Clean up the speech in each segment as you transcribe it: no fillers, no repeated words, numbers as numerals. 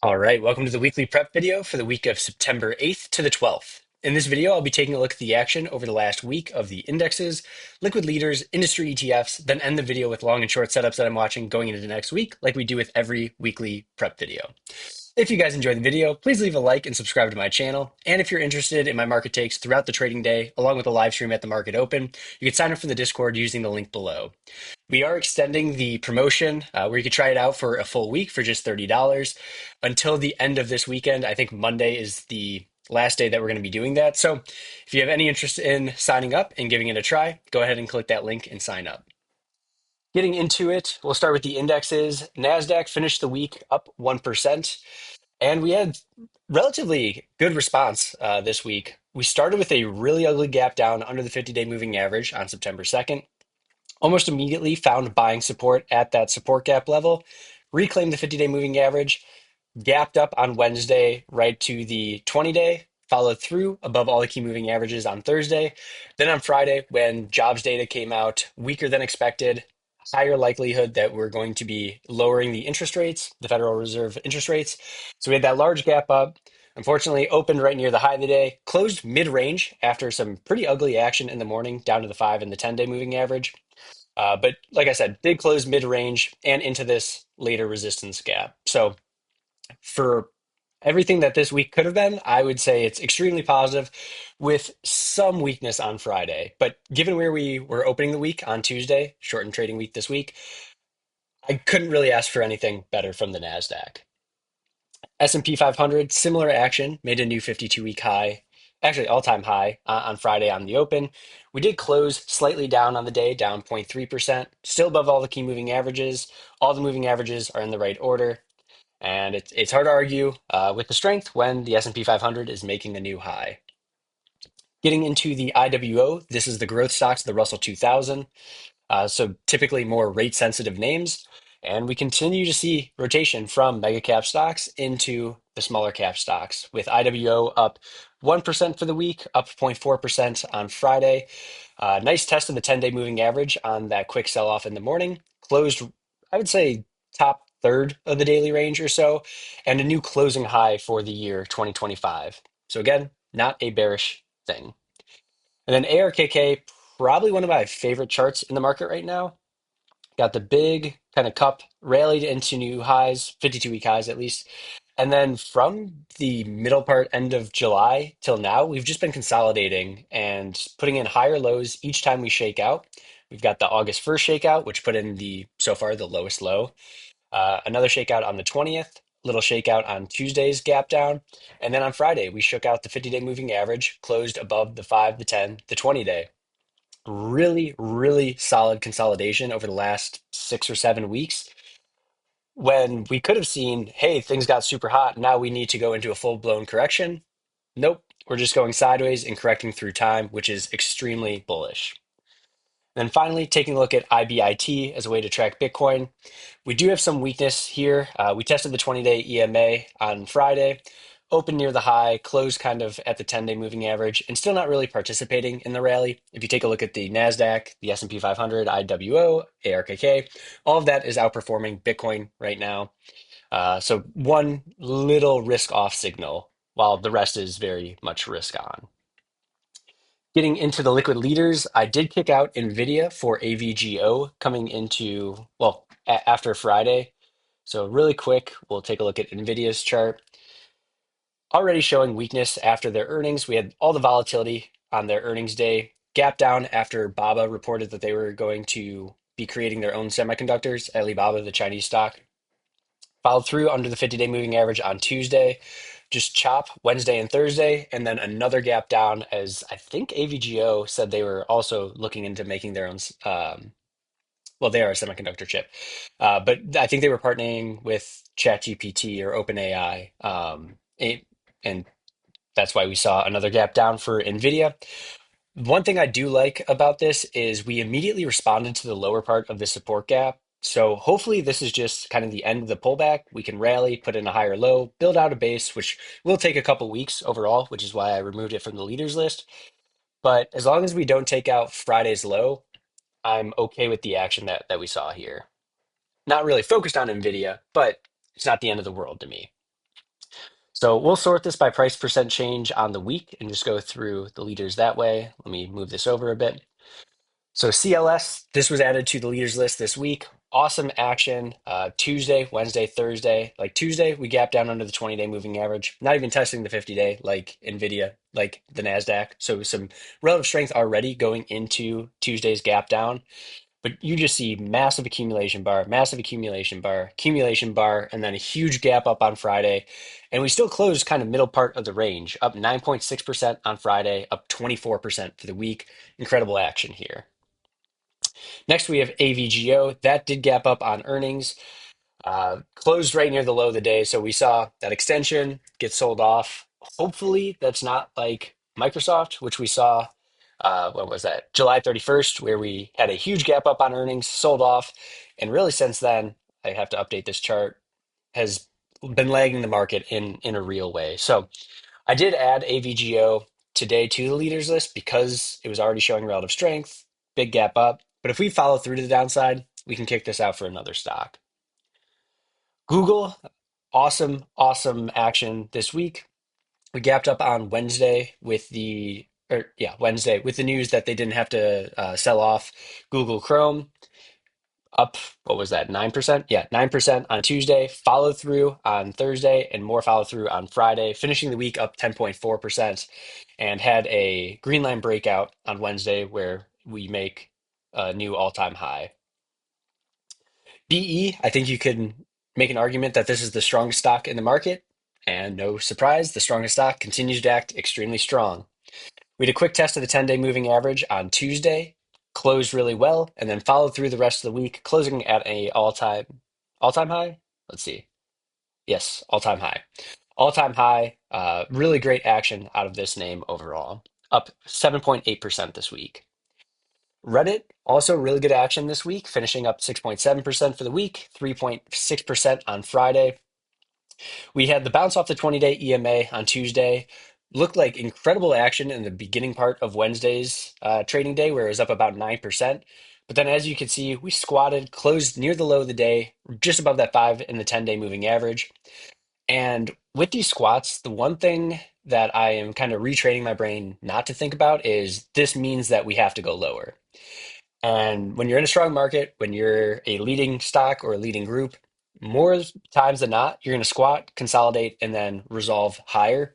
All right, welcome to the weekly prep video for the week of September 8th to the 12th. In this video, I'll be taking a look at the action over the last week of the indexes, liquid leaders, industry ETFs, then end the video with long and short setups that I'm watching going into the next week, like we do with every weekly prep video. If you guys enjoyed the video, please leave a like and subscribe to my channel. And if you're interested in my market takes throughout the trading day, along with a live stream at the market open, you can sign up for the Discord using the link below. We are extending the promotion where you can try it out for a full week for just $30 until the end of this weekend. I think Monday is the last day that we're going to be doing that. So if you have any interest in signing up and giving it a try, go ahead and click that link and sign up. Getting into it, we'll start with the indexes. NASDAQ finished the week up 1%, and we had relatively good response this week. We started with a really ugly gap down under the 50-day moving average on September 2nd. Almost immediately found buying support at that support gap level, reclaimed the 50-day moving average, gapped up on Wednesday right to the 20-day, followed through above all the key moving averages on Thursday. Then on Friday, when jobs data came out weaker than expected, higher likelihood that we're going to be lowering the interest rates, the Federal Reserve interest rates. So we had that large gap up. Unfortunately, opened right near the high of the day, closed mid-range after some pretty ugly action in the morning down to the 5 and the 10-day moving average. But like I said, did close mid-range and into this later resistance gap. So for everything that this week could have been, I would say it's extremely positive with some weakness on Friday. But given where we were opening the week on Tuesday, shortened trading week this week, I couldn't really ask for anything better from the NASDAQ. S&P 500, similar action, made a new 52-week high, actually all-time high on Friday on the open. We did close slightly down on the day, down 0.3%, still above all the key moving averages. All the moving averages are in the right order, and it's hard to argue with the strength when the S&P 500 is making a new high. Getting into the IWO, this is the growth stocks of the Russell 2000. So typically more rate sensitive names. And we continue to see rotation from mega cap stocks into the smaller cap stocks, with IWO up 1% for the week, up 0.4% on Friday. Nice test of the 10-day moving average on that quick sell off in the morning. Closed, I would say, top third of the daily range or so, and a new closing high for the year 2025. So again, not a bearish thing. And then ARKK, probably one of my favorite charts in the market right now. Got the big kind of cup rallied into new highs, 52-week highs at least. And then from the middle part, end of July till now, we've just been consolidating and putting in higher lows each time we shake out. We've got the August 1st shakeout, which put in so far, the lowest low. Another shakeout on the 20th, little shakeout on Tuesday's gap down. And then on Friday, we shook out the 50-day moving average, closed above the 5, the 10, the 20-day. Really, really solid consolidation over the last 6 or 7 weeks when we could have seen, hey, things got super hot. Now we need to go into a full-blown correction. Nope, we're just going sideways and correcting through time, which is extremely bullish. Then finally, taking a look at IBIT as a way to track Bitcoin. We do have some weakness here. We tested the 20-day EMA on Friday, opened near the high, closed kind of at the 10-day moving average, and still not really participating in the rally. If you take a look at the NASDAQ, the S&P 500, IWO, ARKK, all of that is outperforming Bitcoin right now. So one little risk off signal, while the rest is very much risk on. Getting into the liquid leaders, I did kick out NVIDIA for AVGO coming into, well, after Friday. So really quick, we'll take a look at NVIDIA's chart. Already showing weakness after their earnings. We had all the volatility on their earnings day. Gap down after BABA reported that they were going to be creating their own semiconductors, Alibaba, the Chinese stock. Followed through under the 50-day moving average on Tuesday. Just chop Wednesday and Thursday, and then another gap down as I think AVGO said they were also looking into making their own. Well, they are a semiconductor chip, but I think they were partnering with ChatGPT or OpenAI, and that's why we saw another gap down for NVIDIA. One thing I do like about this is we immediately responded to the lower part of the support gap. So hopefully this is just kind of the end of the pullback. We can rally, put in a higher low, build out a base, which will take a couple weeks overall, which is why I removed it from the leaders list. But as long as we don't take out Friday's low, I'm okay with the action that we saw here. Not really focused on NVIDIA, but it's not the end of the world to me. So we'll sort this by price percent change on the week and just go through the leaders that way. Let me move this over a bit. So CLS, this was added to the leaders list this week. Awesome action. Tuesday, Wednesday, Thursday. Like Tuesday, we gapped down under the 20-day moving average, not even testing the 50-day like NVIDIA, like the NASDAQ. So some relative strength already going into Tuesday's gap down. But you just see massive accumulation bar, and then a huge gap up on Friday. And we still closed kind of middle part of the range, up 9.6% on Friday, up 24% for the week. Incredible action here. Next, we have AVGO. That did gap up on earnings, closed right near the low of the day. So we saw that extension get sold off. Hopefully, that's not like Microsoft, which we saw, what was that? July 31st, where we had a huge gap up on earnings, sold off. And really, since then, I have to update this chart, has been lagging the market in a real way. So I did add AVGO today to the leaders list because it was already showing relative strength, big gap up. But if we follow through to the downside, we can kick this out for another stock. Google, awesome action this week. We gapped up on Wednesday with Wednesday with the news that they didn't have to sell off Google Chrome. Up, what was that, 9%? Yeah, 9% on Tuesday, follow through on Thursday, and more follow through on Friday, finishing the week up 10.4%, and had a green line breakout on Wednesday where we make a new all-time high. BE, I think you could make an argument that this is the strongest stock in the market, and no surprise, the strongest stock continues to act extremely strong. We had a quick test of the 10-day moving average on Tuesday, closed really well, and then followed through the rest of the week, closing at a all-time high. Let's see. Yes, all-time high. All-time high. Really great action out of this name overall. Up 7.8% this week. Reddit, also really good action this week, finishing up 6.7% for the week, 3.6% on Friday. We had the bounce off the 20-day EMA on Tuesday. Looked like incredible action in the beginning part of Wednesday's trading day, where it was up about 9%. But then, as you can see, we squatted, closed near the low of the day, just above that 5 in the 10-day moving average. And with these squats, the one thing that I am kind of retraining my brain not to think about is this means that we have to go lower. And when you're in a strong market, when you're a leading stock or a leading group, more times than not, you're going to squat, consolidate, and then resolve higher.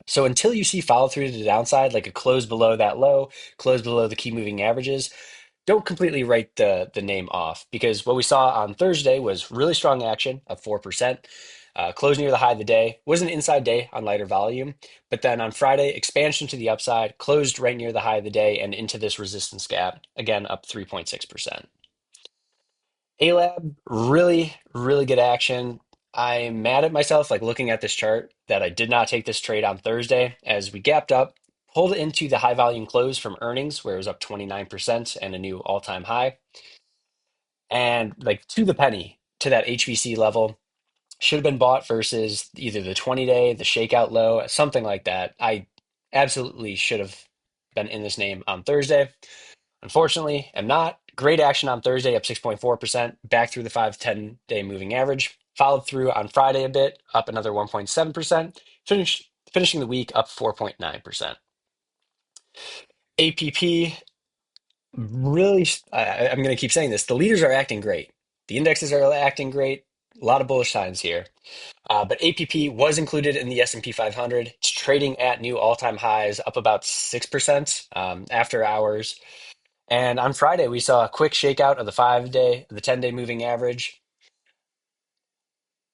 So until you see follow through to the downside, like a close below that low, close below the key moving averages, don't completely write the name off, because what we saw on Thursday was really strong action of 4%. Closed near the high of the day. Was an inside day on lighter volume, but then on Friday, expansion to the upside, closed right near the high of the day and into this resistance gap, again up 3.6%. ALAB, really good action. I'm mad at myself, like looking at this chart, that I did not take this trade on Thursday as we gapped up, pulled into the high volume close from earnings, where it was up 29% and a new all-time high. And like to the penny to that HVC level, should have been bought versus either the 20-day, the shakeout low, something like that. I absolutely should have been in this name on Thursday. Unfortunately, am not. Great action on Thursday, up 6.4%, back through the 5-10-day moving average. Followed through on Friday a bit, up another 1.7%, finishing the week up 4.9%. APP, really, I'm going to keep saying this, the leaders are acting great. The indexes are acting great. A lot of bullish signs here. But APP was included in the S&P 500. It's trading at new all-time highs, up about 6% after hours. And on Friday, we saw a quick shakeout of the 5-day, the 10-day moving average.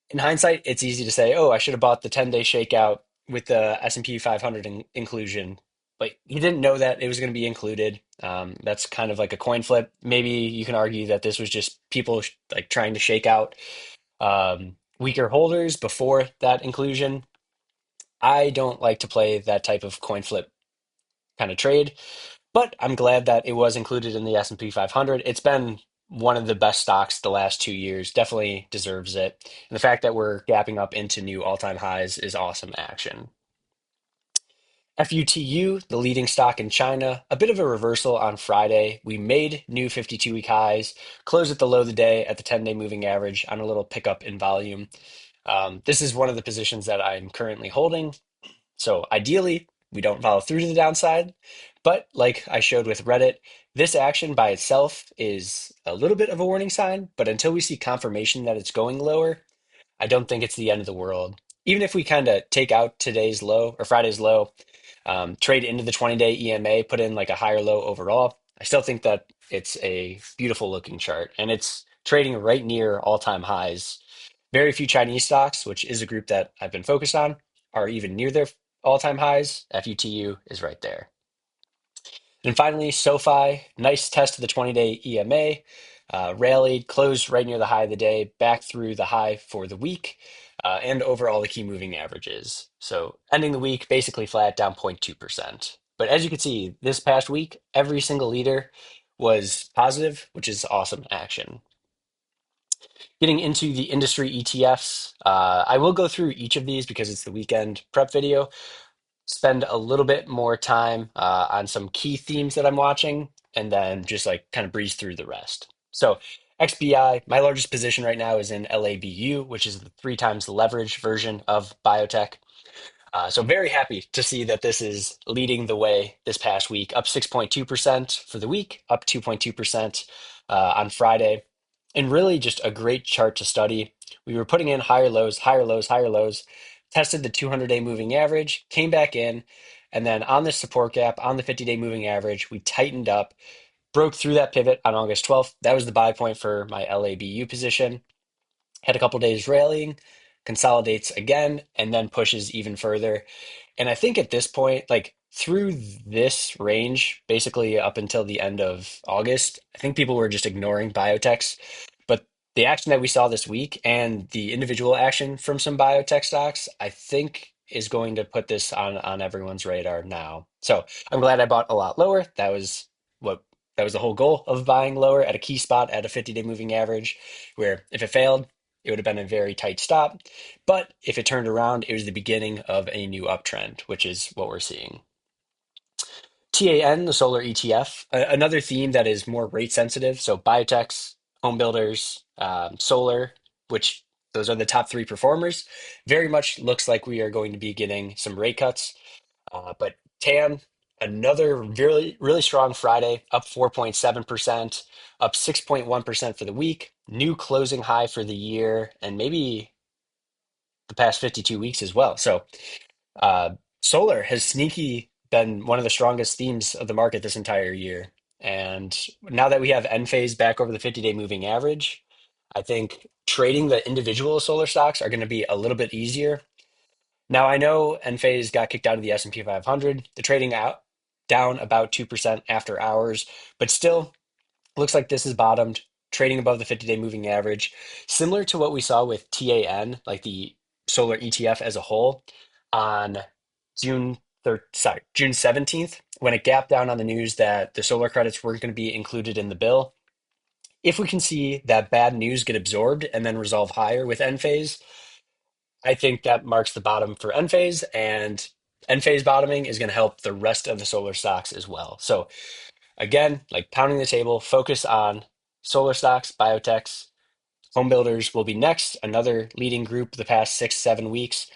In hindsight, it's easy to say, oh, I should have bought the 10-day shakeout with the S&P 500 inclusion. But he didn't know that it was going to be included. That's kind of like a coin flip. Maybe you can argue that this was just people like trying to shake out weaker holders before that inclusion. I don't like to play that type of coin flip kind of trade, but I'm glad that it was included in the S&P 500. It's been one of the best stocks the last 2 years, definitely deserves it. And the fact that we're gapping up into new all-time highs is awesome action. FUTU, the leading stock in China, a bit of a reversal on Friday. We made new 52-week highs, closed at the low of the day at the 10-day moving average on a little pickup in volume. This is one of the positions that I'm currently holding. So ideally, we don't follow through to the downside. But like I showed with Reddit, this action by itself is a little bit of a warning sign. But until we see confirmation that it's going lower, I don't think it's the end of the world. Even if we kind of take out today's low or Friday's low, trade into the 20-day EMA, put in like a higher low overall, I still think that it's a beautiful looking chart and it's trading right near all-time highs. Very few Chinese stocks, which is a group that I've been focused on, are even near their all-time highs. FUTU is right there. And finally, SoFi, nice test of the 20-day EMA, rallied, closed right near the high of the day, back through the high for the week, and over all the key moving averages. So ending the week basically flat, down 0.2%. But as you can see, this past week, every single leader was positive, which is awesome action. Getting into the industry ETFs, I will go through each of these because it's the weekend prep video, spend a little bit more time on some key themes that I'm watching, and then just like kind of breeze through the rest. So, XBI, my largest position right now is in LABU, which is the three times leverage version of biotech. So very happy to see that this is leading the way this past week, up 6.2% for the week, up 2.2% on Friday, and really just a great chart to study. We were putting in higher lows, higher lows, higher lows, tested the 200-day moving average, came back in, and then on this support gap on the 50-day moving average, we tightened up, broke through that pivot on August 12th. That was the buy point for my LABU position. Had a couple days rallying, consolidates again, and then pushes even further. And I think at this point, like through this range, basically up until the end of August, I think people were just ignoring biotechs. But the action that we saw this week and the individual action from some biotech stocks, I think is going to put this on everyone's radar now. So I'm glad I bought a lot lower. What that was the whole goal of buying lower at a key spot at a 50-day moving average, where if it failed, it would have been a very tight stop. But if it turned around, it was the beginning of a new uptrend, which is what we're seeing. TAN, the solar ETF, another theme that is more rate sensitive. So biotechs, home builders, solar, which those are the top three performers. Very much looks like we are going to be getting some rate cuts. But TAN, another really, really strong Friday, up 4.7%, up 6.1% for the week, new closing high for the year, and maybe the past 52 weeks as well. So uh, solar has sneaky been one of the strongest themes of the market this entire year. And now that we have Enphase back over the 50-day moving average, I think trading the individual solar stocks are going to be a little bit easier. Now I know Enphase got kicked out of the S&P 500. The trading out down about 2% after hours, but still looks like this is bottomed, trading above the 50-day moving average, similar to what we saw with TAN, like the solar ETF as a whole, on June 17th, when it gapped down on the news that the solar credits weren't going to be included in the bill. If we can see that bad news get absorbed and then resolve higher with Enphase, I think that marks the bottom for Enphase, and Enphase bottoming is going to help the rest of the solar stocks as well. So again, like pounding the table, focus on solar stocks, biotechs, home builders will be next. Another leading group the past 6, 7 weeks.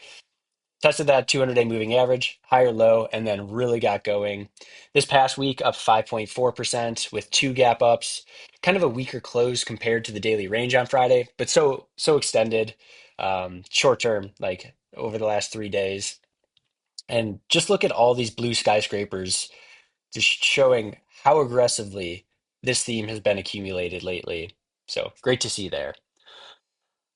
Tested that 200-day moving average, higher low, and then really got going. This past week, up 5.4% with two gap ups. Kind of a weaker close compared to the daily range on Friday, but so extended, short term, like over the last 3 days. And just look at all these blue skyscrapers, just showing how aggressively this theme has been accumulated lately. So great to see there.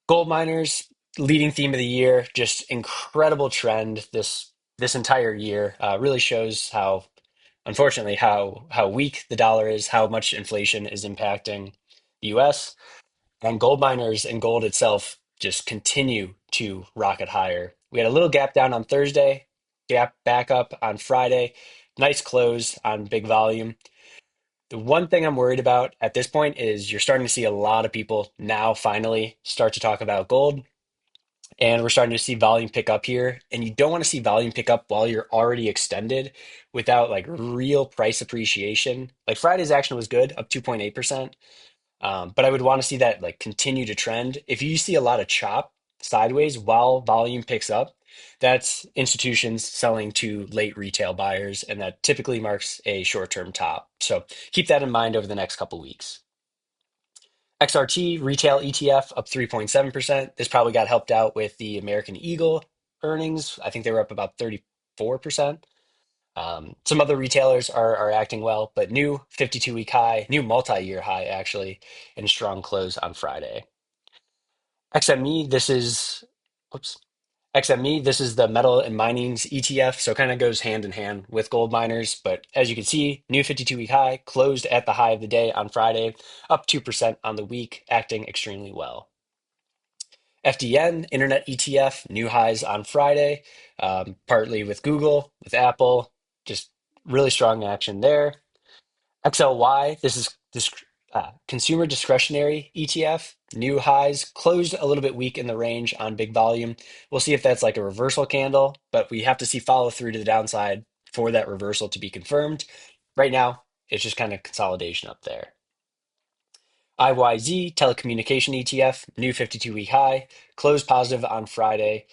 Gold miners, leading theme of the year, just incredible trend this entire year. Really shows how, unfortunately, how weak the dollar is, how much inflation is impacting the U.S. And gold miners and gold itself just continue to rocket higher. We had a little gap down on Thursday, gap back up on Friday. Nice close on big volume. The one thing I'm worried about at this point is you're starting to see a lot of people now finally start to talk about gold, and we're starting to see volume pick up here. And you don't want to see volume pick up while you're already extended without like real price appreciation. Like Friday's action was good, up 2.8%. But I would want to see that like continue to trend. If you see a lot of chop, sideways while volume picks up, that's institutions selling to late retail buyers, and that typically marks a short-term top. So keep that in mind over the next couple weeks. XRT retail ETF up 3.7%. This probably got helped out with the American Eagle earnings. I think they were up about 34%. Some other retailers are acting well, but new 52-week high, new multi-year high actually, and strong close on Friday. XME, this is, whoops, XME, this is the metal and mining's ETF, so it kind of goes hand in hand with gold miners. But as you can see, new 52-week high closed at the high of the day on Friday, up 2% on the week, acting extremely well. FDN, Internet ETF, new highs on Friday, partly with Google, with Apple, just really strong action there. XLY, this is consumer discretionary ETF, new highs, closed a little bit weak in the range on big volume. We'll see if that's like a reversal candle, but we have to see follow through to the downside for that reversal to be confirmed. Right now, it's just kind of consolidation up there. IYZ, telecommunication ETF, new 52-week high, closed positive on Friday.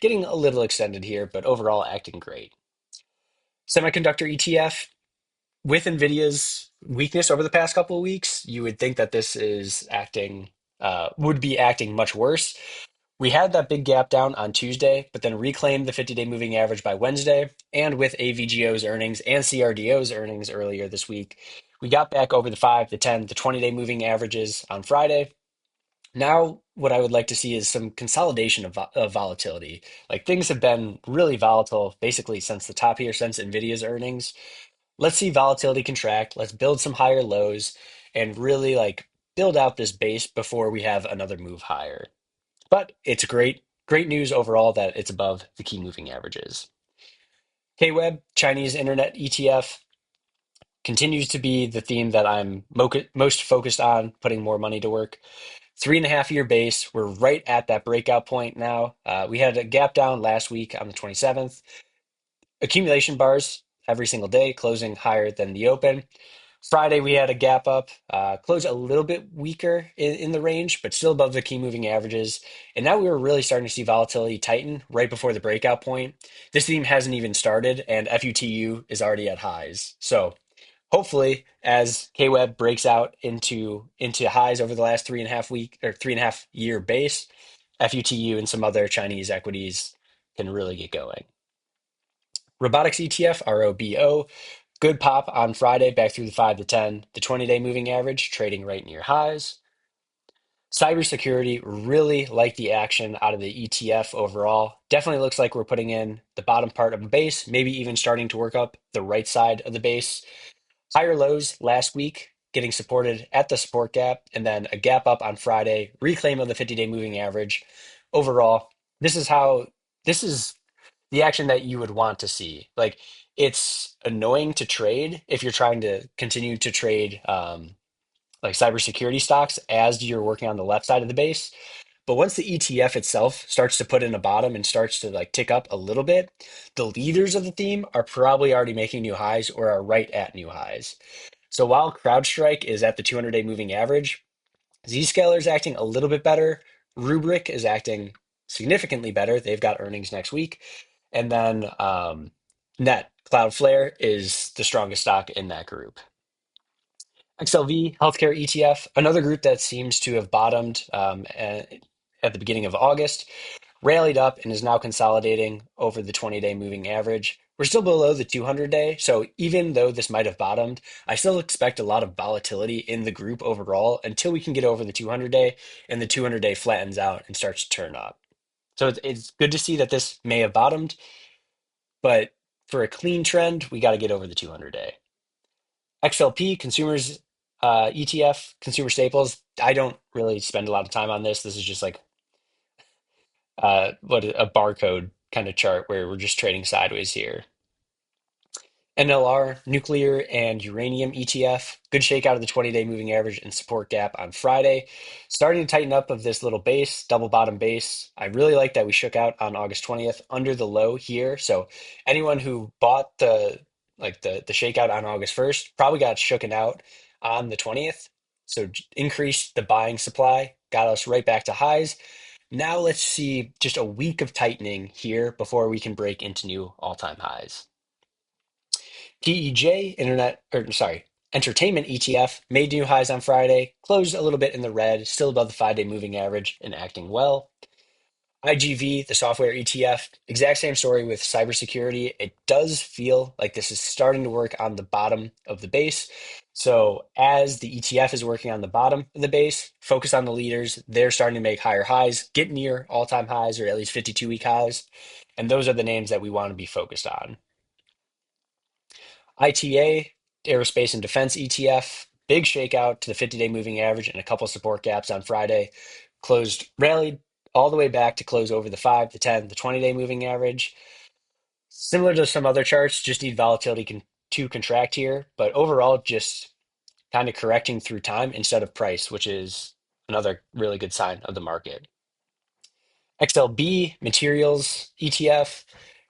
Getting a little extended here, but overall acting great. Semiconductor ETF, with Nvidia's weakness over the past couple of weeks, you would think that this is acting would be acting much worse. We had that big gap down on Tuesday, but then reclaimed the 50-day moving average by Wednesday. And with AVGO's earnings and CRDO's earnings earlier this week, we got back over the 5, the 10, the 20-day moving averages on Friday. Now, what I would like to see is some consolidation of volatility. Like things have been really volatile basically since the top here, since Nvidia's earnings. Let's see volatility contract. Let's build some higher lows and really like build out this base before we have another move higher. But it's great news overall that it's above the key moving averages. KWEB, Chinese Internet ETF, continues to be the theme that I'm most focused on putting more money to work. 3.5 year base. We're right at that breakout point now. We had a gap down last week on the 27th. Accumulation bars every single day, closing higher than the open. Friday, we had a gap up, closed a little bit weaker in the range, but still above the key moving averages. And now we were really starting to see volatility tighten right before the breakout point. This theme hasn't even started, and FUTU is already at highs. So hopefully, as KWEB breaks out into highs over the last 3.5 week or 3.5 year base, FUTU and some other Chinese equities can really get going. Robotics ETF, ROBO, good pop on Friday back through the 5 to 10, the 20-day moving average, trading right near highs. Cybersecurity, really like the action out of the ETF overall. Definitely looks like we're putting in the bottom part of a base, maybe even starting to work up the right side of the base. Higher lows last week, getting supported at the support gap, and then a gap up on Friday, reclaim of the 50-day moving average. Overall, this is the action that you would want to see. Like it's annoying to trade if you're trying to continue to trade like cybersecurity stocks as you're working on the left side of the base. But once the ETF itself starts to put in a bottom and starts to like tick up a little bit, the leaders of the theme are probably already making new highs or are right at new highs. So while CrowdStrike is at the 200-day moving average, Zscaler is acting a little bit better. Rubrik is acting significantly better. They've got earnings next week. And then Net, Cloudflare is the strongest stock in that group. XLV, Healthcare ETF, another group that seems to have bottomed at the beginning of August, rallied up and is now consolidating over the 20-day moving average. We're still below the 200-day, so even though this might have bottomed, I still expect a lot of volatility in the group overall until we can get over the 200-day and the 200-day flattens out and starts to turn up. So it's good to see that this may have bottomed, but for a clean trend, we got to get over the 200-day. XLP, consumers ETF, consumer staples. I don't really spend a lot of time on this. This is just like what a barcode kind of chart where we're just trading sideways here. NLR, nuclear and uranium ETF, good shakeout of the 20-day moving average and support gap on Friday. Starting to tighten up of this little base, double bottom base. I really like that we shook out on August 20th under the low here. So anyone who bought the shakeout on August 1st probably got shooken out on the 20th. So increased the buying supply, got us right back to highs. Now let's see just a week of tightening here before we can break into new all-time highs. TEJ, Entertainment ETF made new highs on Friday, closed a little bit in the red, still above the 5-day moving average and acting well. IGV, the software ETF, exact same story with cybersecurity. It does feel like this is starting to work on the bottom of the base. So as the ETF is working on the bottom of the base, focus on the leaders. They're starting to make higher highs, get near all-time highs or at least 52-week highs. And those are the names that we want to be focused on. ITA, Aerospace and Defense ETF, big shakeout to the 50-day moving average and a couple support gaps on Friday. Rallied all the way back to close over the 5, the 10, the 20-day moving average. Similar to some other charts, just need volatility to contract here, but overall just kind of correcting through time instead of price, which is another really good sign of the market. XLB Materials ETF,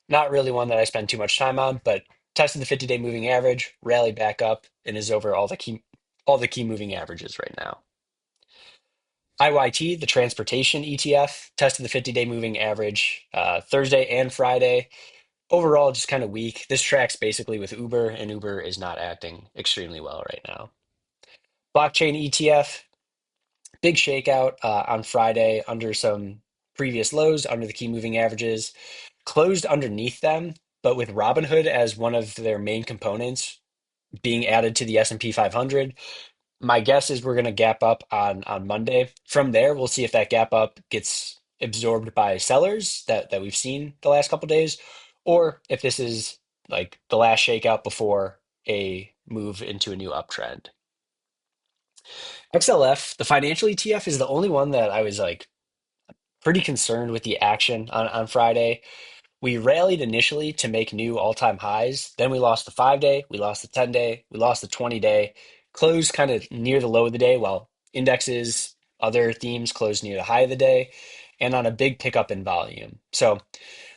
not really one that I spend too much time on, but tested the 50-day moving average, rallied back up, and is over all the key moving averages right now. IYT, the transportation ETF, tested the 50-day moving average Thursday and Friday. Overall, just kind of weak. This tracks basically with Uber, and Uber is not acting extremely well right now. Blockchain ETF, big shakeout on Friday under some previous lows, under the key moving averages, closed underneath them, but with Robinhood as one of their main components being added to the S&P 500. My guess is we're going to gap up on Monday. From there, we'll see if that gap up gets absorbed by sellers that we've seen the last couple days, or if this is like the last shakeout before a move into a new uptrend. XLF, the financial ETF, is the only one that I was like pretty concerned with the action on Friday. We rallied initially to make new all-time highs. Then we lost the 5-day, we lost the 10-day, we lost the 20-day, closed kind of near the low of the day, while indexes, other themes closed near the high of the day, and on a big pickup in volume. So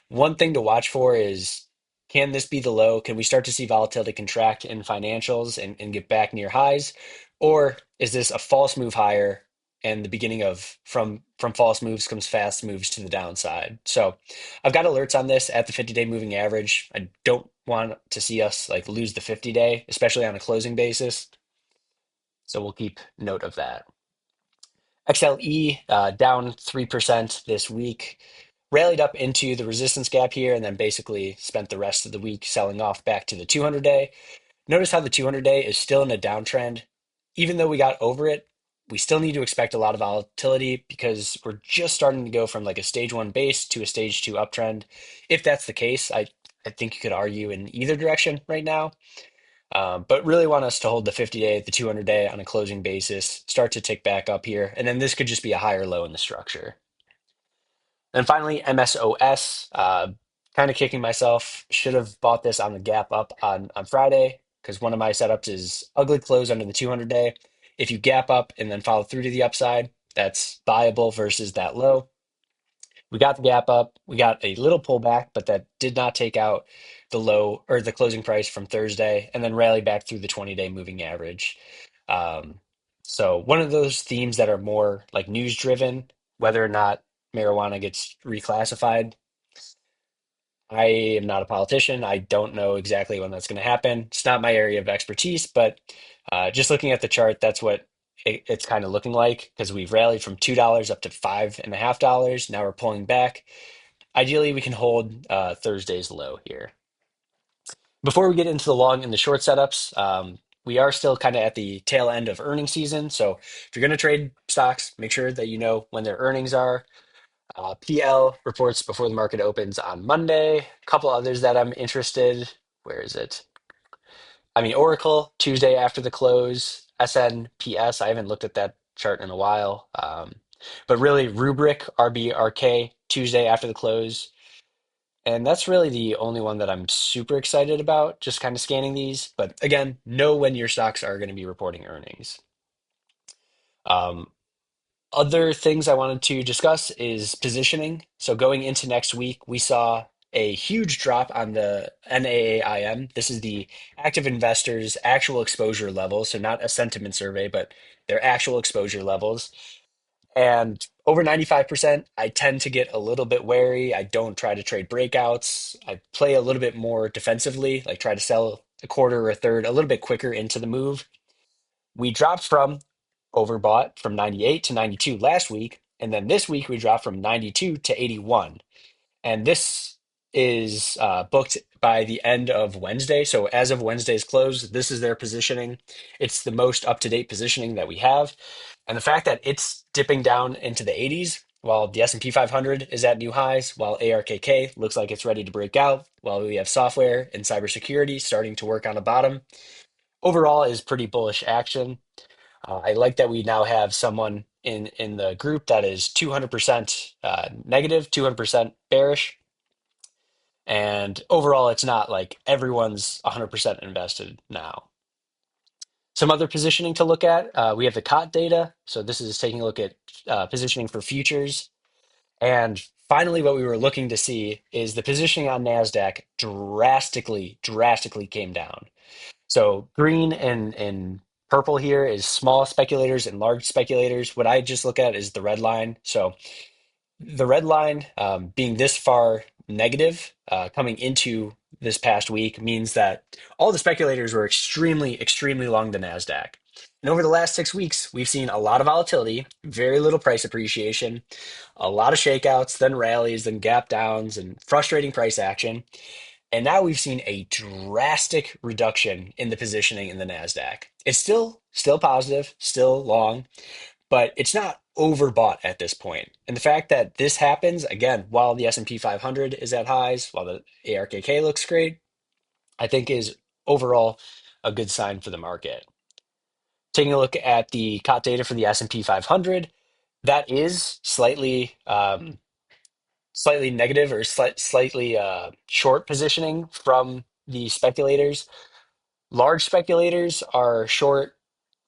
one thing to watch for is, can this be the low? Can we start to see volatility contract in financials and get back near highs? Or is this a false move higher and the beginning of from false moves comes fast moves to the downside? So I've got alerts on this at the 50-day moving average. I don't want to see us like lose the 50-day, especially on a closing basis. So we'll keep note of that. XLE down 3% this week, rallied up into the resistance gap here, and then basically spent the rest of the week selling off back to the 200-day. Notice how the 200-day is still in a downtrend. Even though we got over it, we still need to expect a lot of volatility because we're just starting to go from like a stage one base to a stage two uptrend. If that's the case, I think you could argue in either direction right now. But really want us to hold the 50-day, the 200-day on a closing basis, start to tick back up here, and then this could just be a higher low in the structure. And finally, MSOS, kind of kicking myself. Should have bought this on the gap up on Friday because one of my setups is ugly close under the 200-day. If you gap up and then follow through to the upside, that's viable versus that low. We got the gap up. We got a little pullback, but that did not take out the low or the closing price from Thursday and then rally back through the 20-day moving average. Um, so one of those themes that are more like news driven, whether or not marijuana gets reclassified. I am not a politician. I don't know exactly when that's going to happen. It's not my area of expertise, but just looking at the chart, that's what it's kind of looking like because we've rallied from $2 up to $5.50. Now we're pulling back. Ideally, we can hold Thursday's low here. Before we get into the long and the short setups, we are still kind of at the tail end of earnings season. So if you're going to trade stocks, make sure that you know when their earnings are. PL reports before the market opens on Monday. A couple others that I'm interested. Where is it? Oracle Tuesday after the close. SNPS. I haven't looked at that chart in a while. But really, Rubric RBRK Tuesday after the close. And that's really the only one that I'm super excited about, just kind of scanning these. But again, know when your stocks are going to be reporting earnings. Um, Other things I wanted to discuss is positioning. So going into next week, we saw a huge drop on the NAAIM. This is the active investors' actual exposure level. So not a sentiment survey, but their actual exposure levels. And Over 95%, I tend to get a little bit wary. I don't try to trade breakouts. I play a little bit more defensively, like try to sell a quarter or a third a little bit quicker into the move. We dropped from overbought from 98 to 92 last week. And then this week we dropped from 92 to 81. And this is booked by the end of Wednesday. So as of Wednesday's close, this is their positioning. It's the most up-to-date positioning that we have. And the fact that it's dipping down into the 80s while the S&P 500 is at new highs, while ARKK looks like it's ready to break out, while we have software and cybersecurity starting to work on a bottom, overall is pretty bullish action. I like that we now have someone in the group that is 200% negative, 200% bearish. And overall, it's not like everyone's 100% invested now. Some other positioning to look at, we have the COT data. So this is taking a look at positioning for futures. And finally, what we were looking to see is the positioning on NASDAQ drastically came down. So green and purple here is small speculators and large speculators. What I just look at is the red line. So the red line being this far negative coming into this past week means that all the speculators were extremely long the NASDAQ. And over the last 6 weeks, we've seen a lot of volatility, very little price appreciation, a lot of shakeouts, then rallies, then gap downs, and frustrating price action. And now we've seen a drastic reduction in the positioning in the NASDAQ. It's still positive, still long, but it's not overbought at this point. And the fact that this happens again while the S&P 500 is at highs, while the ARKK looks great, I think is overall a good sign for the market. Taking a look at the COT data for the S&P 500, that is slightly negative or slightly short positioning from the speculators. Large speculators are short.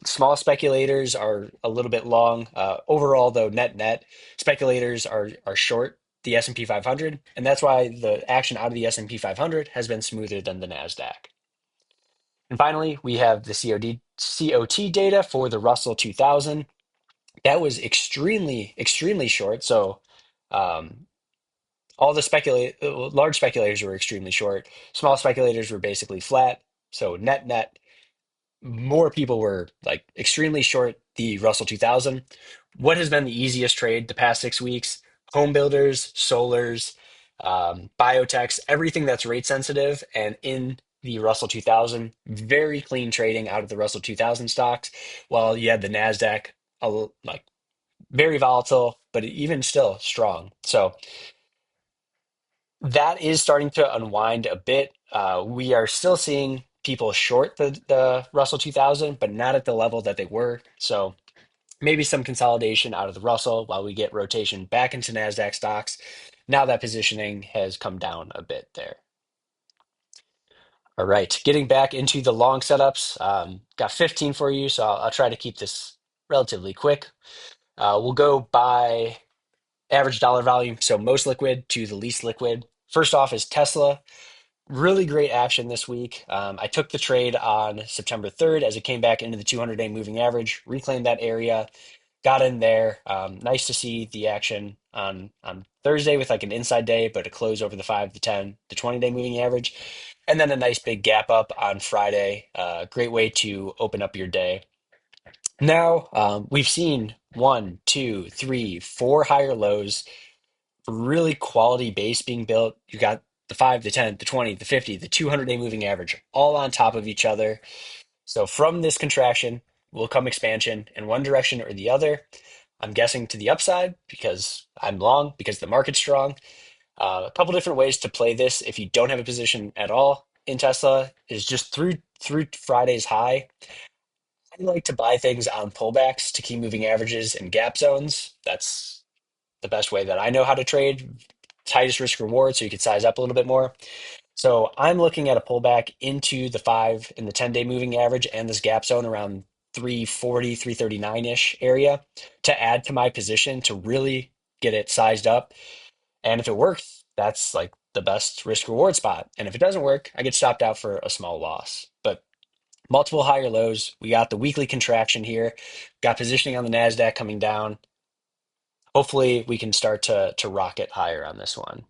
Small speculators are a little bit long. Overall, though, net speculators are short the S&P 500, and that's why the action out of the S&P 500 has been smoother than the Nasdaq. And finally, we have the COT data for the Russell 2000. That was extremely short. So um, all the large speculators were extremely short. Small speculators were basically flat. So net, more people were like extremely short the Russell 2000. What has been the easiest trade the past 6 weeks? Home builders, solars, biotechs, everything that's rate sensitive and in the Russell 2000. Very clean trading out of the Russell 2000 stocks, while you had the Nasdaq like very volatile, but even still strong. So that is starting to unwind a bit. We are still seeing people short the Russell 2000, but not at the level that they were. So maybe some consolidation out of the Russell while we get rotation back into NASDAQ stocks. Now that positioning has come down a bit there. All right, getting back into the long setups. Got 15 for you, so I'll try to keep this relatively quick. We'll go by average dollar volume, so most liquid to the least liquid. First off is Tesla. Really great action this week. I took the trade on September 3rd as it came back into the 200-day moving average, reclaimed that area, got in there. Nice to see the action on Thursday with like an inside day, but a close over the 5, the 10, the 20-day moving average. And then a nice big gap up on Friday. Great way to open up your day. Now we've seen 1, 2, 3, 4 higher lows, really quality base being built. You got the 5, the 10, the 20, the 50, the 200-day moving average, all on top of each other. So from this contraction will come expansion in one direction or the other. I'm guessing to the upside because I'm long, because the market's strong. A couple different ways to play this if you don't have a position at all in Tesla is just through Friday's high. I like to buy things on pullbacks to keep moving averages and gap zones. That's the best way that I know how to trade. Tightest risk reward, so you could size up a little bit more. So I'm looking at a pullback into the 5 and the 10-day moving average and this gap zone around 340, 339-ish area to add to my position to really get it sized up. And if it works, that's like the best risk reward spot. And if it doesn't work, I get stopped out for a small loss. But multiple higher lows. We got the weekly contraction here, got positioning on the NASDAQ coming down. Hopefully we can start to rocket higher on this one.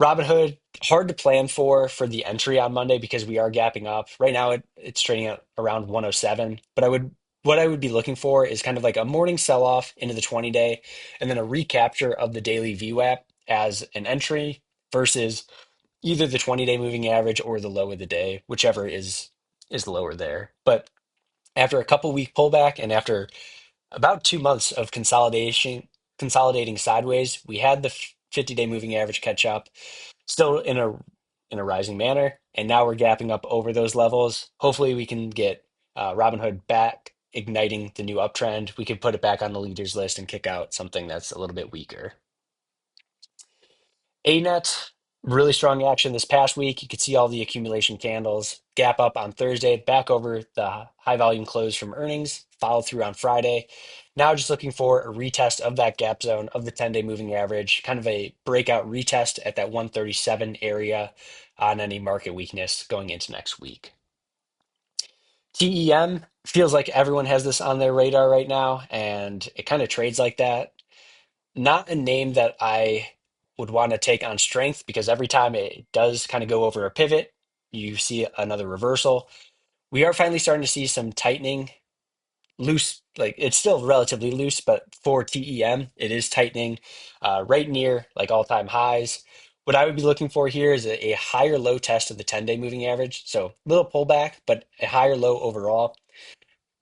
Robinhood, hard to plan for the entry on Monday because we are gapping up. Right now it's trading at around 107, but what I would be looking for is kind of like a morning sell-off into the 20-day and then a recapture of the daily VWAP as an entry versus either the 20-day moving average or the low of the day, whichever is lower there. But after a couple week pullback and after about 2 months of consolidating sideways, we had the 50-day moving average catch up, still in a rising manner, and now we're gapping up over those levels. Hopefully, we can get Robinhood back, igniting the new uptrend. We could put it back on the leaders list and kick out something that's a little bit weaker. ANET, really strong action this past week. You could see all the accumulation candles. Gap up on Thursday, back over the high volume close from earnings, followed through on Friday. Now just looking for a retest of that gap zone of the 10-day moving average, kind of a breakout retest at that 137 area on any market weakness going into next week. TEM feels like everyone has this on their radar right now, and it kind of trades like that. Not a name that I would want to take on strength because every time it does kind of go over a pivot, you see another reversal. We are finally starting to see some tightening, loose, like it's still relatively loose, but for TEM, it is tightening right near like all-time highs. What I would be looking for here is a higher low test of the 10-day moving average. So little pullback, but a higher low overall.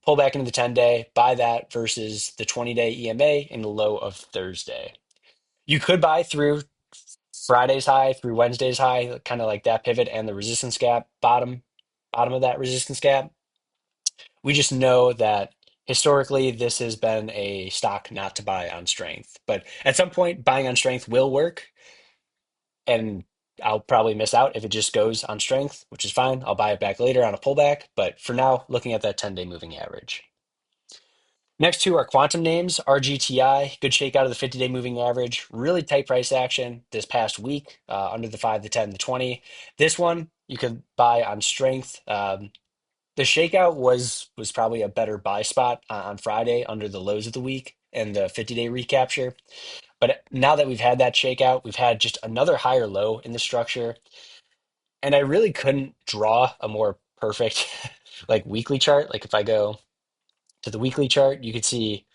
Pull back into the 10-day, buy that versus the 20-day EMA in the low of Thursday. You could buy through Friday's high through Wednesday's high, kind of like that pivot and the resistance gap, bottom of that resistance gap. We just know that historically this has been a stock not to buy on strength. But at some point, buying on strength will work, and I'll probably miss out if it just goes on strength, which is fine. I'll buy it back later on a pullback. But for now, looking at that 10-day moving average. Next two are quantum names, RGTI, good shakeout of the 50-day moving average, really tight price action this past week, under the 5, the 10, the 20. This one you could buy on strength. The shakeout was probably a better buy spot on Friday under the lows of the week and the 50-day recapture. But now that we've had that shakeout, we've had just another higher low in the structure. And I really couldn't draw a more perfect like weekly chart. Like if I go to the weekly chart, you could see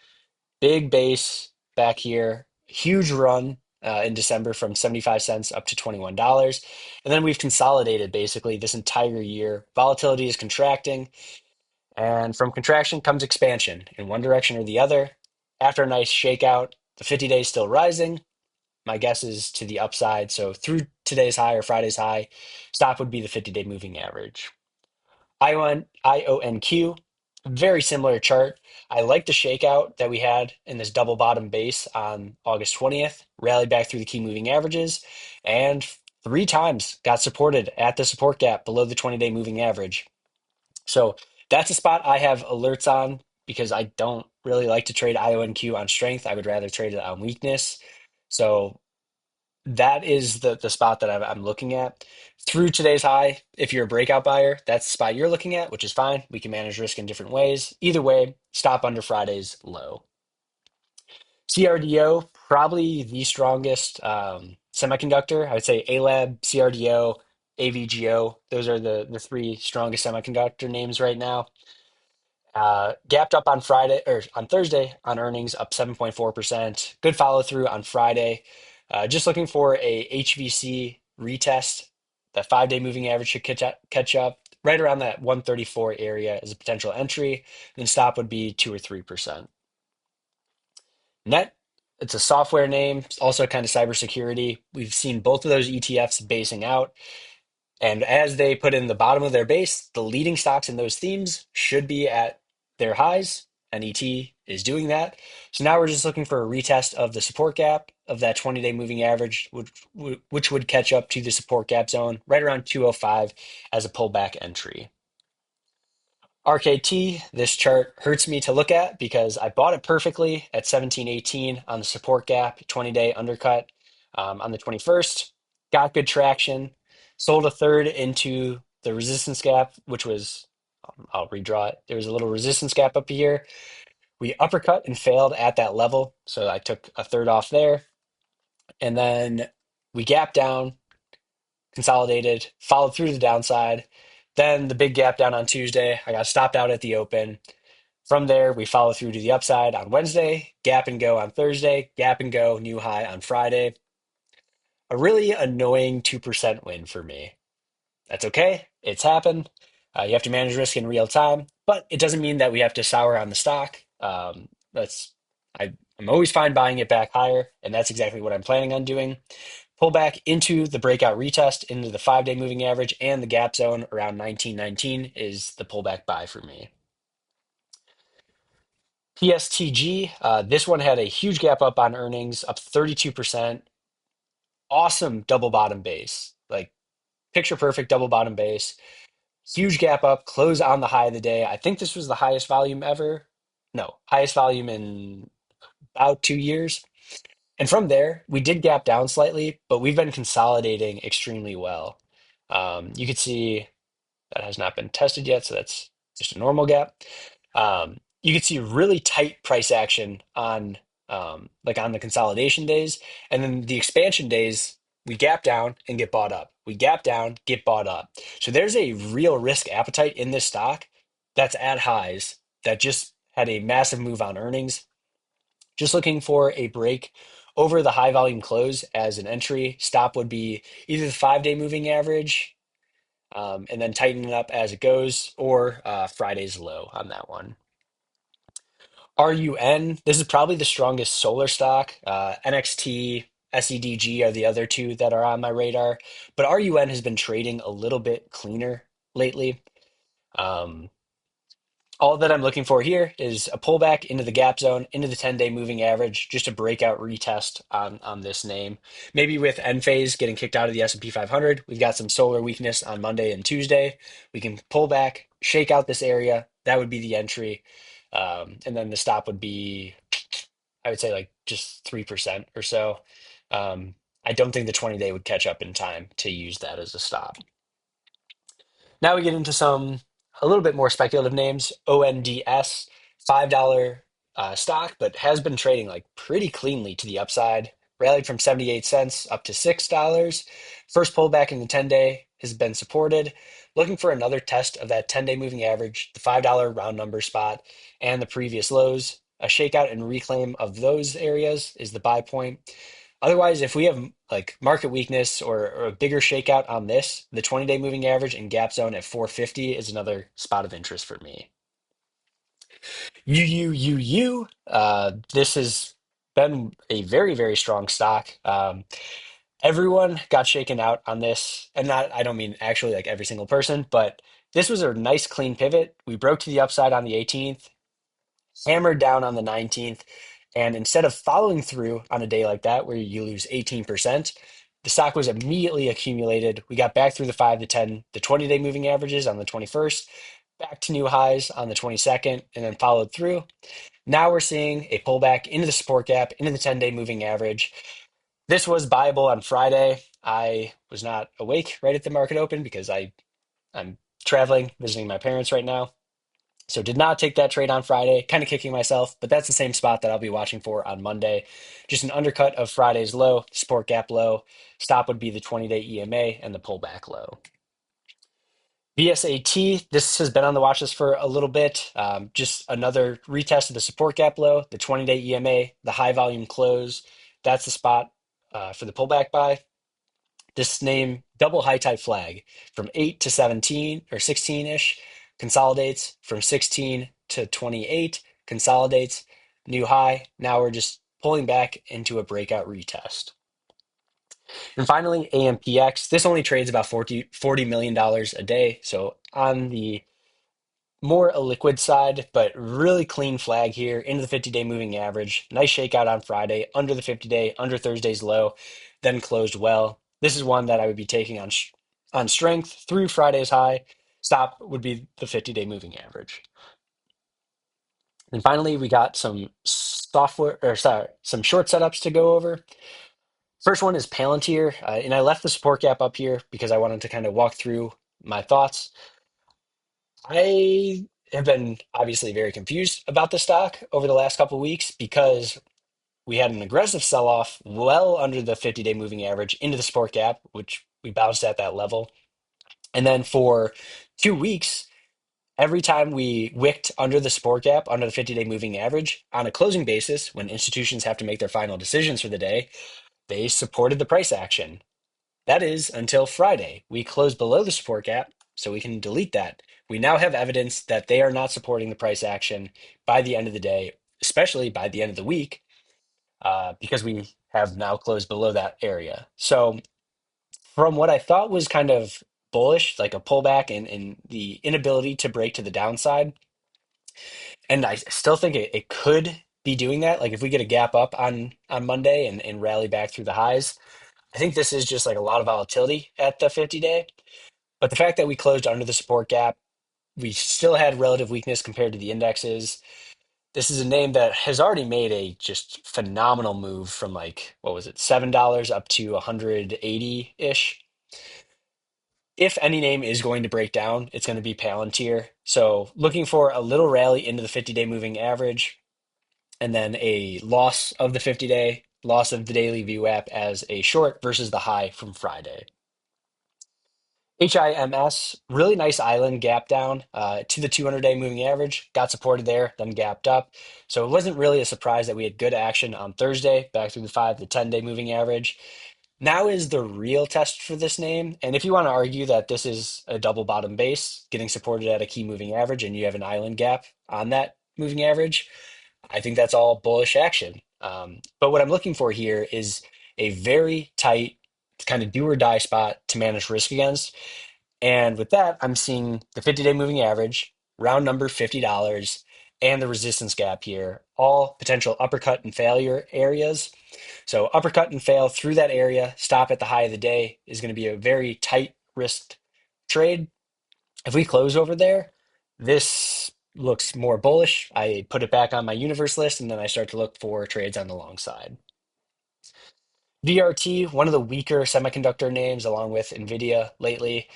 big base back here, huge run in December from 75 cents up to $21. And then we've consolidated basically this entire year. Volatility is contracting, and from contraction comes expansion in one direction or the other. After a nice shakeout, the 50-day is still rising. My guess is to the upside. So through today's high or Friday's high, stop would be the 50-day moving average. IONQ, very similar chart. I like the shakeout that we had in this double bottom base on August 20th, rallied back through the key moving averages, and three times got supported at the support gap below the 20-day moving average. So that's a spot I have alerts on because I don't really like to trade IONQ on strength. I would rather trade it on weakness. So that is the spot that I'm looking at. Through today's high, if you're a breakout buyer, that's the spot you're looking at, which is fine. We can manage risk in different ways. Either way, stop under Friday's low. CRDO, probably the strongest semiconductor. I would say ALAB, CRDO, AVGO. Those are the three strongest semiconductor names right now. Gapped up on Friday or on Thursday on earnings, up 7.4%. Good follow through on Friday. Just looking for a HVC retest. That 5-day moving average should catch up right around that 134 area as a potential entry. Then stop would be 2 or 3%. Net, it's a software name, also kind of cybersecurity. We've seen both of those ETFs basing out. And as they put in the bottom of their base, the leading stocks in those themes should be at their highs. NET is doing that. So now we're just looking for a retest of the support gap of that 20-day moving average, which would catch up to the support gap zone right around 205 as a pullback entry. RKT, this chart hurts me to look at because I bought it perfectly at 1718 on the support gap, 20-day undercut on the 21st. Got good traction, sold a third into the resistance gap, which was, I'll redraw it. There was a little resistance gap up here. We uppercut and failed at that level, so I took a third off there. And then we gapped down, consolidated, followed through to the downside. Then the big gap down on Tuesday. I got stopped out at the open. From there, we follow through to the upside on Wednesday, gap and go on Thursday, gap and go, new high on Friday. A really annoying 2% win for me. That's okay. It's happened. You have to manage risk in real time, but it doesn't mean that we have to sour on the stock. That's I'm always fine buying it back higher, and that's exactly what I'm planning on doing. Pull back into the breakout retest into the 5-day moving average and the gap zone around 1919 is the pullback buy for me. PSTG, this one had a huge gap up on earnings, up 32%. Awesome double bottom base, like picture perfect double bottom base. Huge gap up, close on the high of the day. I think this was the highest volume ever. No, highest volume in about 2 years. And from there, we did gap down slightly, but we've been consolidating extremely well. You could see that has not been tested yet, so that's just a normal gap. You could see really tight price action on like on the consolidation days, and then the expansion days, we gap down and get bought up. We gap down, get bought up. So there's a real risk appetite in this stock that's at highs that just had a massive move on earnings. Just looking for a break over the high volume close as an entry. Stop would be either the 5-day moving average and then tighten it up as it goes, or Friday's low on that one. RUN, this is probably the strongest solar stock. NXT, SEDG are the other two that are on my radar, but RUN has been trading a little bit cleaner lately. Um, all that I'm looking for here is a pullback into the gap zone, into the 10-day moving average, just a breakout retest on this name. Maybe with Enphase getting kicked out of the S&P 500, we've got some solar weakness on Monday and Tuesday. We can pull back, shake out this area. That would be the entry. And then the stop would be, I would say, like just 3% or so. I don't think the 20-day would catch up in time to use that as a stop. Now we get into some a little bit more speculative names. ONDS, $5 stock, but has been trading like pretty cleanly to the upside. Rallied from 78 cents up to $6. First pullback in the 10-day has been supported. Looking for another test of that 10-day moving average, the $5 round number spot, and the previous lows. A shakeout and reclaim of those areas is the buy point. Otherwise, if we have like market weakness or a bigger shakeout on this, the 20-day moving average and gap zone at 450 is another spot of interest for me. UUUU, this has been a very, very strong stock. Everyone got shaken out on this, and not, I don't mean actually like every single person, but this was a nice clean pivot. We broke to the upside on the 18th, hammered down on the 19th. And instead of following through on a day like that, where you lose 18%, the stock was immediately accumulated. We got back through the 5 to 10, the 20-day moving averages on the 21st, back to new highs on the 22nd, and then followed through. Now we're seeing a pullback into the support gap, into the 10-day moving average. This was buyable on Friday. I was not awake right at the market open because I'm traveling, visiting my parents right now. So did not take that trade on Friday, kind of kicking myself, but that's the same spot that I'll be watching for on Monday. Just an undercut of Friday's low, support gap low. Stop would be the 20-day EMA and the pullback low. VSAT, this has been on the watch list for a little bit. Just another retest of the support gap low, the 20-day EMA, the high volume close. That's the spot for the pullback buy. This name, double high tide flag from 8 to 17 or 16-ish, consolidates from 16 to 28, consolidates, new high. Now we're just pulling back into a breakout retest. And finally, AMPX. This only trades about $40 million a day. So on the more illiquid side, but really clean flag here into the 50-day moving average. Nice shakeout on Friday, under the 50-day, under Thursday's low, then closed well. This is one that I would be taking on strength through Friday's high. Stop would be the 50-day moving average. And finally, we got some some short setups to go over. First one is Palantir, and I left the support gap up here because I wanted to kind of walk through my thoughts. I have been obviously very confused about the stock over the last couple of weeks because we had an aggressive sell-off well under the 50-day moving average into the support gap, which we bounced at that level. And then for 2 weeks, every time we wicked under the support gap, under the 50-day moving average, on a closing basis, when institutions have to make their final decisions for the day, they supported the price action. That is until Friday. We closed below the support gap, so we can delete that. We now have evidence that they are not supporting the price action by the end of the day, especially by the end of the week, because we have now closed below that area. So, from what I thought was kind of bullish, like a pullback and the inability to break to the downside, and I still think it could be doing that. Like if we get a gap up on Monday and rally back through the highs, I think this is just like a lot of volatility at the 50-day. But the fact that we closed under the support gap, we still had relative weakness compared to the indexes. This is a name that has already made a just phenomenal move from like, what was it, $7 up to 180-ish. If any name is going to break down, it's going to be Palantir. So looking for a little rally into the 50-day moving average and then a loss of the 50-day, loss of the daily VWAP as a short versus the high from Friday. HIMS, really nice island gap down to the 200-day moving average, got supported there, then gapped up. So it wasn't really a surprise that we had good action on Thursday, back through the 5 to 10-day moving average. Now is the real test for this name. And if you want to argue that this is a double bottom base, getting supported at a key moving average, and you have an island gap on that moving average, I think that's all bullish action. But what I'm looking for here is a very tight, kind of do or die spot to manage risk against. And with that, I'm seeing the 50-day moving average, round number $50, and the resistance gap here, all potential uppercut and failure areas. So uppercut and fail through that area, stop at the high of the day is going to be a very tight risked trade. If we close over there, this looks more bullish. I put it back on my universe list, and then I start to look for trades on the long side. VRT, one of the weaker semiconductor names, along with NVIDIA lately.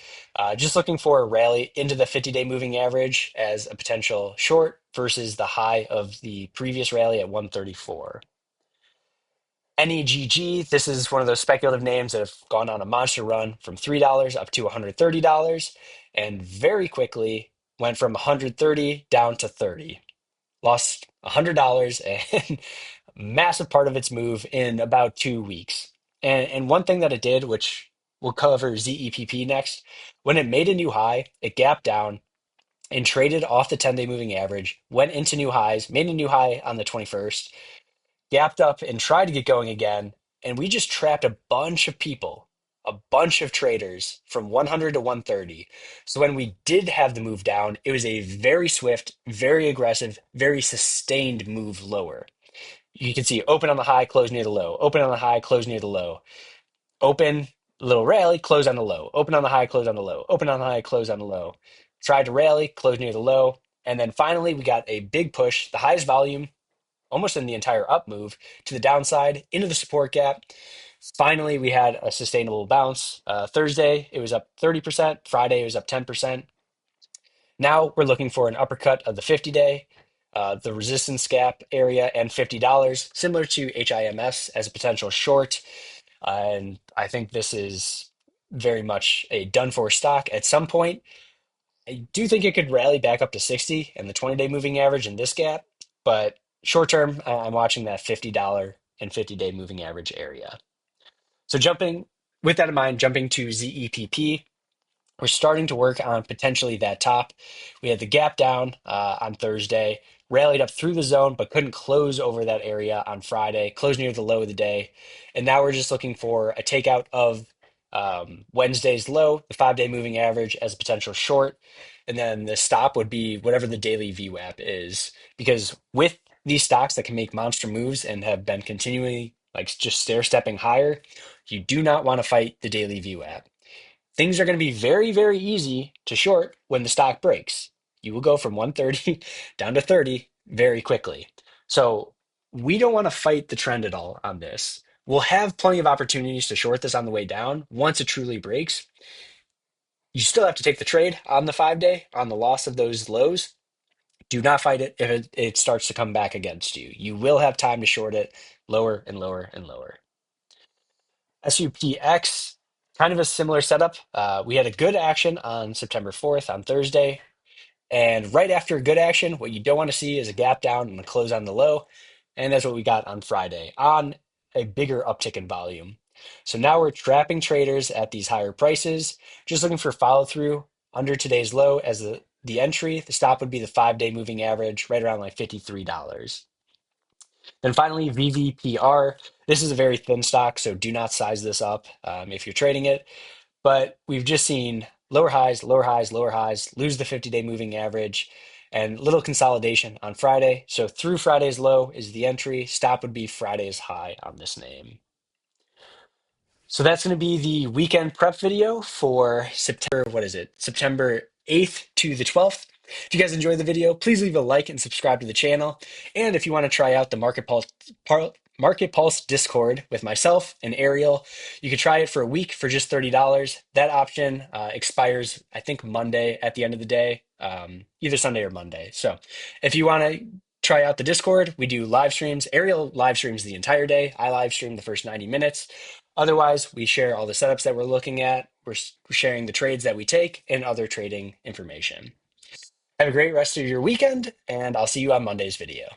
Just looking for a rally into the 50-day moving average as a potential short versus the high of the previous rally at 134. NEGG, this is one of those speculative names that have gone on a monster run from $3 up to $130 and very quickly went from 130 down to 30. Lost $100 and massive part of its move in about 2 weeks. And one thing that it did, which we'll cover ZEPP next, when it made a new high, it gapped down and traded off the 10-day moving average, went into new highs, made a new high on the 21st, gapped up and tried to get going again. And we just trapped a bunch of people, a bunch of traders from 100 to 130. So when we did have the move down, it was a very swift, very aggressive, very sustained move lower. You can see open on the high, close near the low, open on the high, close near the low, open, little rally, close on the low, open on the high, close on the low, open on the high, close on the low. Tried to rally, close near the low. And then finally, we got a big push, the highest volume almost in the entire up move to the downside into the support gap. Finally, we had a sustainable bounce. Thursday, it was up 30%. Friday, it was up 10%. Now we're looking for an uppercut of the 50-day, the resistance gap area, and $50, similar to HIMS as a potential short. And I think this is very much a done for stock at some point. I do think it could rally back up to 60 and the 20-day moving average in this gap, but short term, I'm watching that $50 and 50-day moving average area. So jumping with that in mind, jumping to ZEPP, we're starting to work on potentially that top. We had the gap down on Thursday, rallied up through the zone, but couldn't close over that area on Friday, closed near the low of the day. And now we're just looking for a takeout of Wednesday's low, the 5-day moving average as a potential short. And then the stop would be whatever the daily VWAP is. Because with these stocks that can make monster moves and have been continually like just stair stepping higher, you do not want to fight the daily VWAP. Things are going to be very, very easy to short when the stock breaks. You will go from 130 down to 30 very quickly. So we don't want to fight the trend at all on this. We'll have plenty of opportunities to short this on the way down once it truly breaks. You still have to take the trade on the 5-day on the loss of those lows. Do not fight it if it starts to come back against you. You will have time to short it lower and lower and lower. SUPX, kind of a similar setup. We had a good action on September 4th on Thursday. And right after good action, what you don't want to see is a gap down and a close on the low. And that's what we got on Friday on a bigger uptick in volume. So now we're trapping traders at these higher prices, just looking for follow through under today's low as the entry. The stop would be the 5-day moving average, right around like $53. Then finally, VVPR. This is a very thin stock, so do not size this up if you're trading it. But we've just seen lower highs, lower highs, lower highs, lose the 50-day moving average, and little consolidation on Friday. So through Friday's low is the entry. Stop would be Friday's high on this name. So that's going to be the weekend prep video for September, what is it? September 8th to the 12th. If you guys enjoyed the video, please leave a like and subscribe to the channel. And if you want to try out the Market Pulse Discord with myself and Ariel, you could try it for a week for just $30. That option expires, I think, Monday at the end of the day, either Sunday or Monday. So if you want to try out the Discord, we do live streams. Ariel live streams the entire day. I live stream the first 90 minutes. Otherwise, we share all the setups that we're looking at. We're sharing the trades that we take and other trading information. Have a great rest of your weekend, and I'll see you on Monday's video.